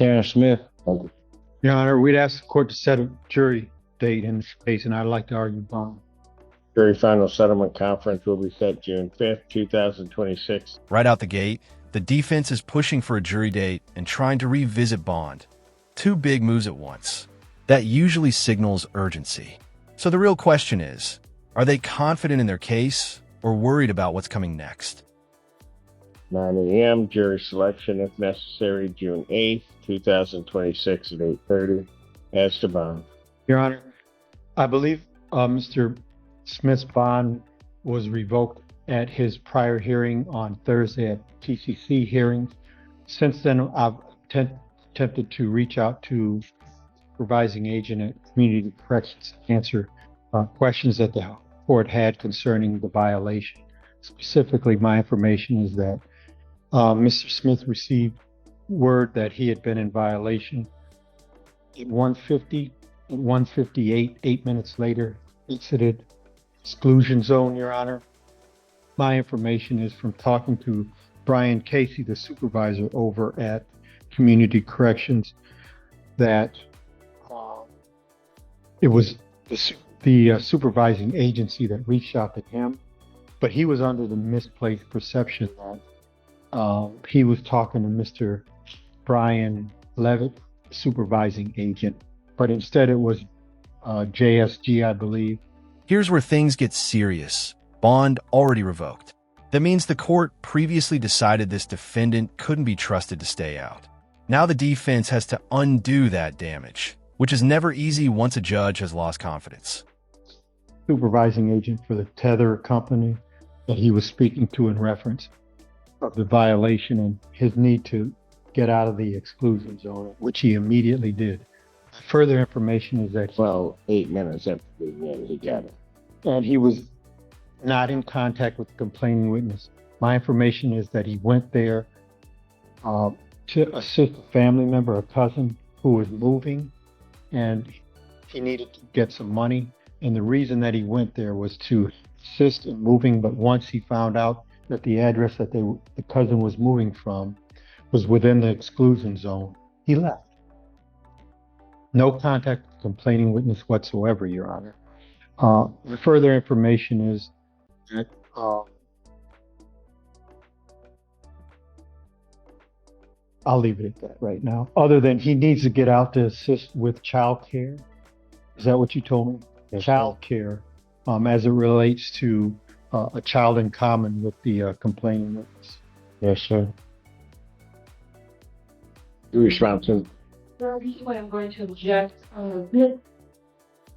Tanner Smith. Your Honor, we'd ask the court to set a jury date in this case, and I'd like to argue bond. Jury final settlement conference will be set June 5th, 2026. Right out the gate, the defense is pushing for a jury date and trying to revisit bond. Two big moves at once. That usually signals urgency. So the real question is, are they confident in their case or worried about what's coming next? 9 a.m. jury selection if necessary, June 8th, 2026 at 8:30. As to bond. Your Honor, I believe Mr. Smith's bond was revoked at his prior hearing on Thursday at TCC hearings. Since then, I've attempted to reach out to supervising agent at Community Corrections to answer questions that the court had concerning the violation. Specifically, my information is that Mr. Smith received word that he had been in violation at 1:50, at 1:58, 8 minutes later, exited exclusion zone, Your Honor. My information is from talking to Brian Casey, the supervisor over at Community Corrections, that it was the supervising agency that reached out to him, but he was under the misplaced perception that he was talking to Mr. Brian Levitt, supervising agent, but instead it was JSG, I believe. Here's where things get serious. Bond already revoked. That means the court previously decided this defendant couldn't be trusted to stay out. Now the defense has to undo that damage, which is never easy once a judge has lost confidence. Supervising agent for the tether company that he was speaking to in reference of the violation and his need to get out of the exclusion zone, which he immediately did. Further information is that 8 minutes after he got it. and he was not in contact with the complaining witness. My information is that he went there to assist a family member, a cousin who was moving, and he needed to get some money. And the reason that he went there was to assist in moving, but once he found out that the address that the cousin was moving from was within the exclusion zone, he left. No contact with the complaining witness whatsoever, Your Honor. The further information is that I'll leave it at that right now. Other than he needs to get out to assist with child care. Is that what you told me? Yes, Child care, as it relates to a child in common with the complaining witness. Yes, sir. Your response to Well, this is why I'm going to object. This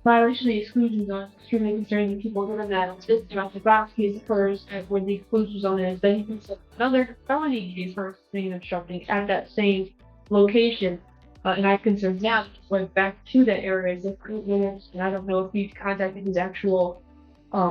violation of the exclusion zone is extremely concerning to people, given that this domestic violence case occurs at where the exclusion zone is. Then you can set another felony case for obstructing and obstructing at that same location. And I'm concerned now, went back to that area as if minutes, and I don't know if he's contacted his actual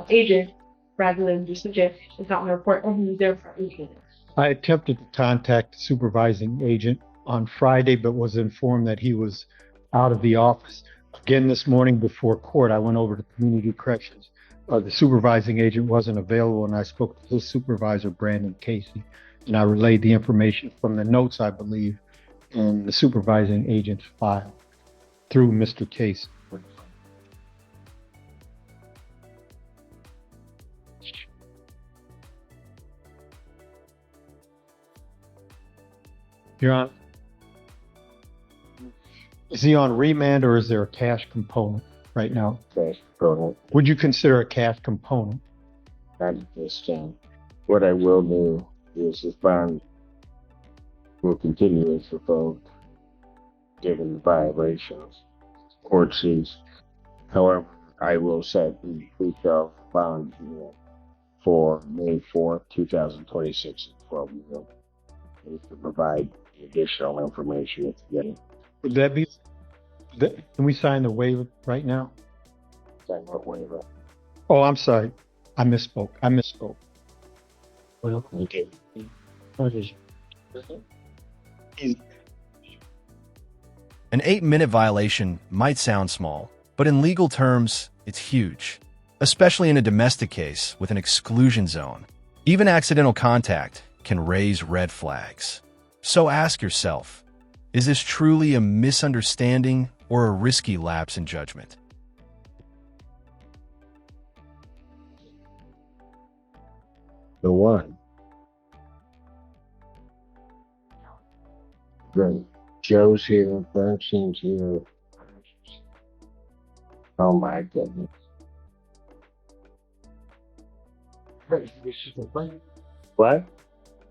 agent rather than just suggest it's not my report, and he was there for 8 minutes. I attempted to contact the supervising agent on Friday, but was informed that he was out of the office. Again, this morning before court, I went over to Community Corrections. The supervising agent wasn't available, and I spoke to his supervisor, Brandon Casey, and I relayed the information from the notes, I believe, in the supervising agent's file through Mr. Casey. Your Honor, is he on remand or is there a cash component right now? cash component? Would you consider a cash component? Not at this time. What I will do is this bond will continue as revoked, given the violations court sees. However, I will set the pre-trial bond for May 4th, 2026 at 12 noon. To provide additional information if you get it. Would that be, can we sign the waiver right now? Sign what waiver. Oh, I'm sorry. I misspoke. Well, okay. An 8-minute violation might sound small, but in legal terms, it's huge, especially in a domestic case with an exclusion zone. Even accidental contact can raise red flags. So ask yourself, Is this truly a misunderstanding or a risky lapse in judgment? The one. Great. Joe's here, Bernstein's here. Oh my goodness. What?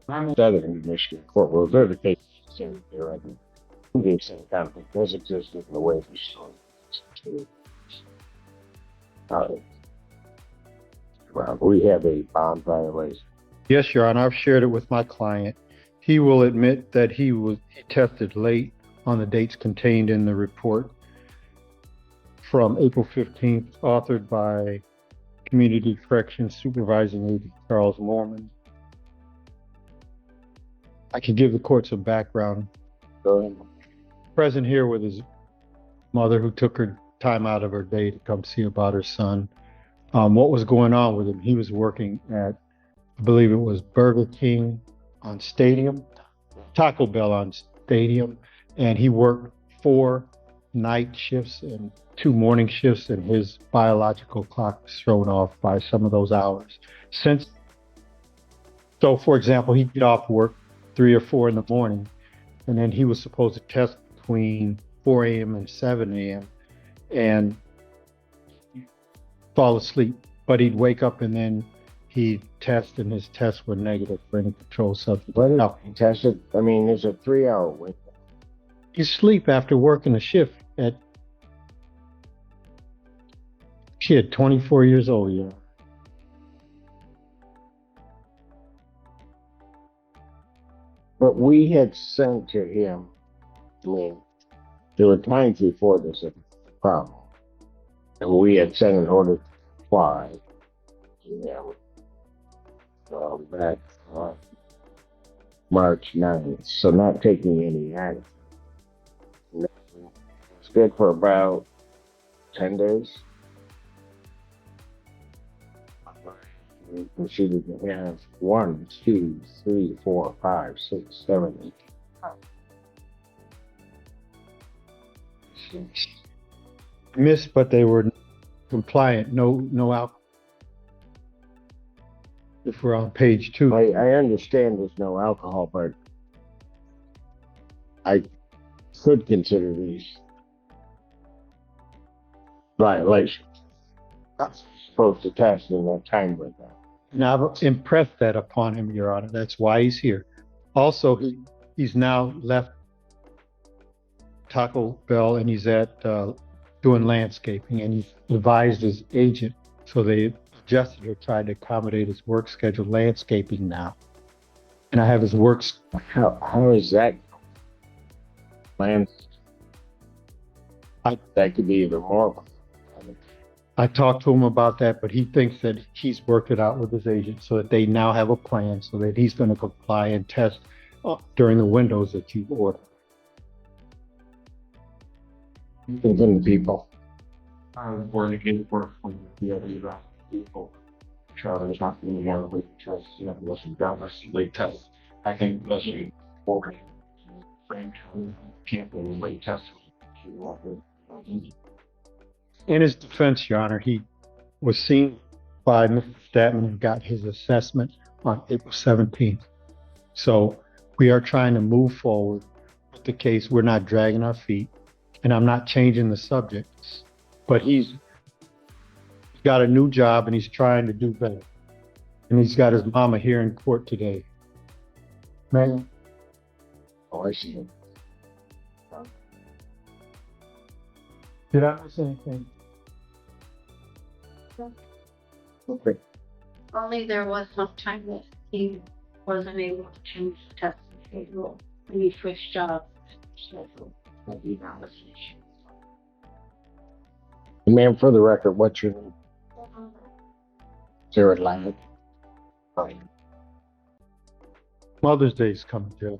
I'm studying in Michigan court rules. They're the cases here right now. The same conflict does exist in the way we story. Well, we have a bond violation. Yes, Your Honor, I've shared it with my client. He will admit that he tested late on the dates contained in the report from April 15th, authored by Community Corrections Supervising Agent Charles Mormon. I can give the court some background. Go ahead. Present here with his mother, who took her time out of her day to come see about her son. What was going on with him? He was working at, I believe it was Burger King on Stadium, Taco Bell on Stadium, and he worked 4 night shifts and 2 morning shifts, and his biological clock was thrown off by some of those hours. So, for example, he'd get off work 3 or 4 in the morning, and then he was supposed to test between 4 a.m. and 7 a.m. and fall asleep, but he'd wake up and then he'd test, and his tests were negative for any controlled substance. What did he tested? I mean, there's a 3-hour window. You sleep after working a shift at, kid, 24 years old, yeah. But we had sent to him, I mean, there were times before this a problem. And we had sent an order to apply. Back on March 9th. So not taking any action. It's good for about 10 days. We proceeded to have 1, 2, 3, 4, 5, 6, 7, 8. Missed, but they were compliant. No alcohol. If we're on page 2. I understand there's no alcohol, but I could consider these violations. Not supposed to test in that time with that. And I've impressed that upon him, Your Honor. That's why he's here. Also, he's now left Taco Bell, and he's at doing landscaping, and he's advised his agent, so they adjusted or tried to accommodate his work schedule, landscaping now. And I have his works. How is that? That could be even more. I talked to him about that, but he thinks that he's worked it out with his agent so that they now have a plan so that he's going to comply and test during the windows that you've ordered. Even the people. Work with the other people. There's not going to be more late tests, unless you've got less late tests. I think unless you work frame can't be late tests. In his defense, Your Honor, he was seen by Mr. Statman and got his assessment on April 17th. So we are trying to move forward with the case. We're not dragging our feet, and I'm not changing the subjects, but he's got a new job and he's trying to do better. And he's got his mama here in court today. Man. Oh, I see. Did I miss anything? Okay. Only there was some time that he wasn't able to change the test schedule when he switched jobs. Ma'am, for the record, what's your name? Sarah Lang. Fine. Mother's Day is coming, Joe.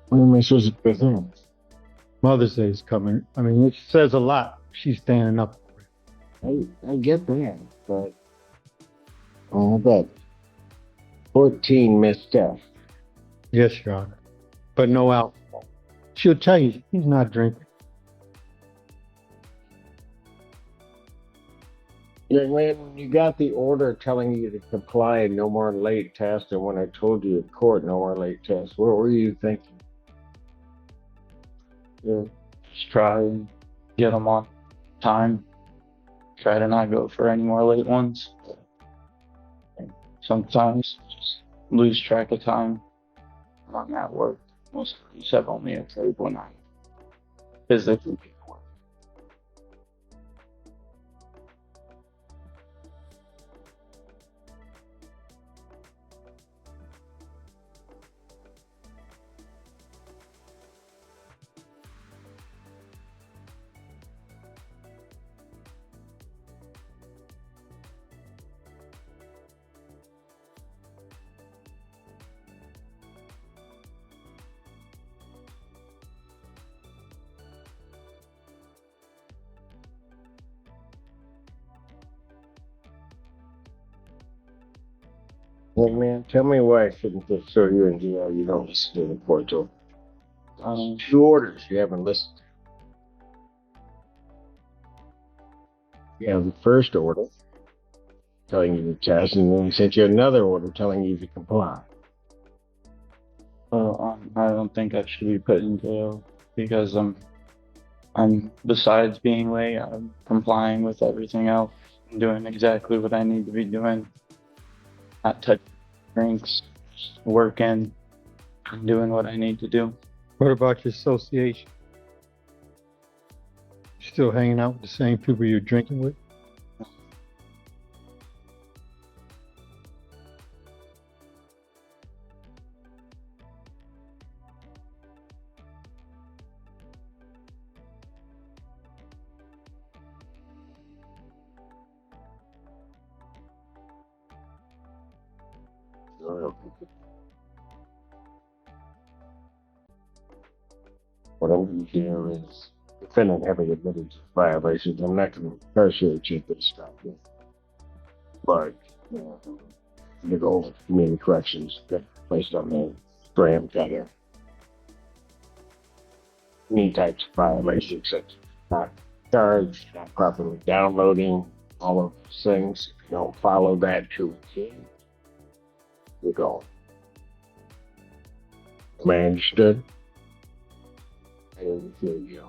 What am I supposed to present? Mother's Day is coming. I mean, it says a lot. She's standing up for it. I get that, but bet 14 missteps. Yes, Your Honor. But no alcohol. She'll tell you he's not drinking. Young man, when you got the order telling you to comply and no more late tests, and when I told you at court no more late tests, what were you thinking? Yeah. Just try and get them on time. Try to not go for any more late ones. Sometimes just lose track of time when I'm at work. Most days have only occurred when I physically be at work. Young man, tell me why I shouldn't just throw you in jail. You don't listen to the court order. 2 orders you haven't listened to. You have the first order telling you to test, and then he sent you another order telling you to comply. I don't think I should be put in jail because I'm besides being late, I'm complying with everything else. I'm doing exactly what I need to be doing. Not touching drinks, just working, and doing what I need to do. What about your association? You still hanging out with the same people you're drinking with? What I'm going to do is, defendant having admitted to violations, I'm not going to incarcerate you for this stuff. But, you go community corrections that placed on the SCRAM tether. Any types of violations, such as not charged, not properly downloading, all of those things. If you don't follow that to a T, you're going. Am I understood? I didn't feel you.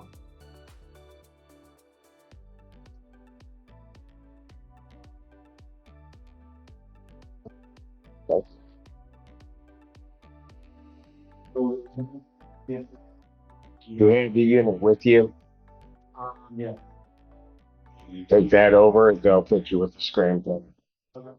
Yeah. You have the unit with you. Yeah. You take that over, and they'll put you with the SCRAM tether. Okay.